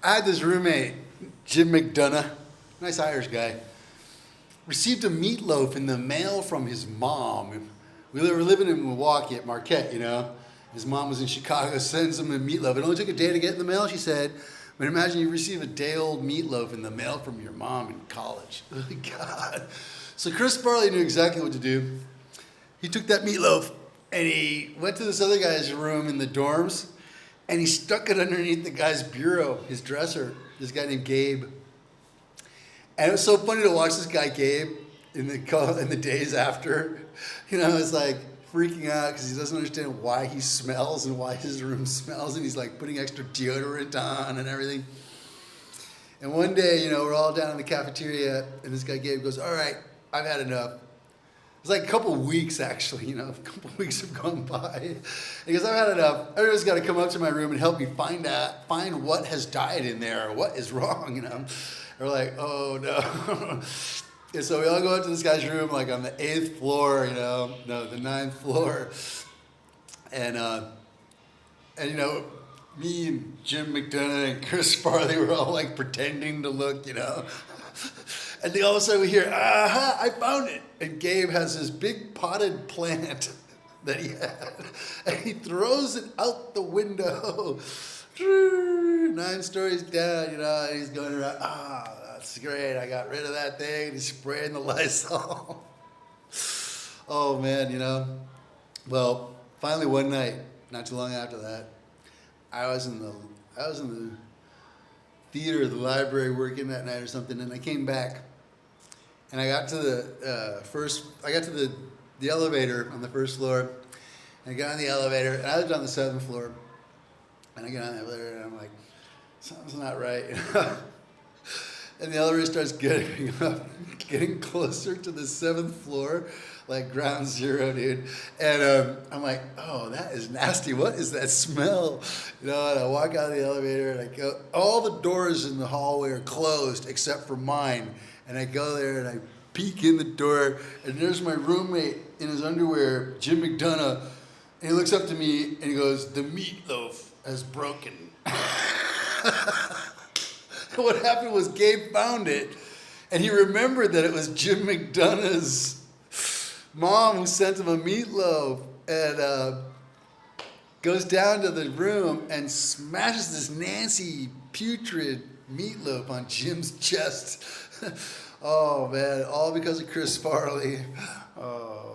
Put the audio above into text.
I had this roommate, Jim McDonough, nice Irish guy, received a meatloaf in the mail from his mom. We were living in Milwaukee at Marquette, you know. His mom was in Chicago, sends him a meatloaf. It only took a day to get in the mail, she said. But imagine you receive a day-old meatloaf in the mail from your mom in college. Oh, God. So Chris Farley knew exactly what to do. He took that meatloaf and he went to this other guy's room in the dorms and he stuck it underneath the guy's bureau, his dresser, this guy named Gabe. And it was so funny to watch this guy Gabe in the days after. You know, it's like freaking out because he doesn't understand why he smells and why his room smells, and he's like putting extra deodorant on and everything. And one day, you know, we're all down in the cafeteria, and this guy Gabe goes, "All right, I've had enough." It's like a couple weeks, actually, you know, a couple weeks have gone by. He goes, "I've had enough. Everybody's got to come up to my room and help me find what has died in there, or what is wrong, you know." And we're like, "Oh, no." And so we all go up to this guy's room, like on the 8th floor, you know, no, the 9th floor. And you know, me and Jim McDonough and Chris Farley were all like pretending to look, you know. And then all of a sudden we hear, "Aha, I found it." And Gabe has this big potted plant that he had. And he throws it out the window. 9 stories down, you know, and he's going around, "That's great, I got rid of that thing." And he's spraying the Lysol. Oh man, you know. Well, finally one night, not too long after that, I was in the theater, the library working that night or something, and I came back and I got to the elevator on the first floor, and I got on the elevator, and I lived on the 7th floor, and I get on the elevator and I'm like, something's not right. And the elevator starts getting closer to the 7th floor, like ground zero, dude. And I'm like, "Oh, that is nasty. What is that smell?" You know, and I walk out of the elevator and I go, all the doors in the hallway are closed except for mine. And I go there and I peek in the door, and there's my roommate in his underwear, Jim McDonough. And he looks up to me and he goes, "The meatloaf has broken." What happened was Gabe found it, and he remembered that it was Jim McDonough's mom who sent him a meatloaf, and goes down to the room and smashes this Nancy putrid meatloaf on Jim's chest. Oh man, all because of Chris Farley. Oh.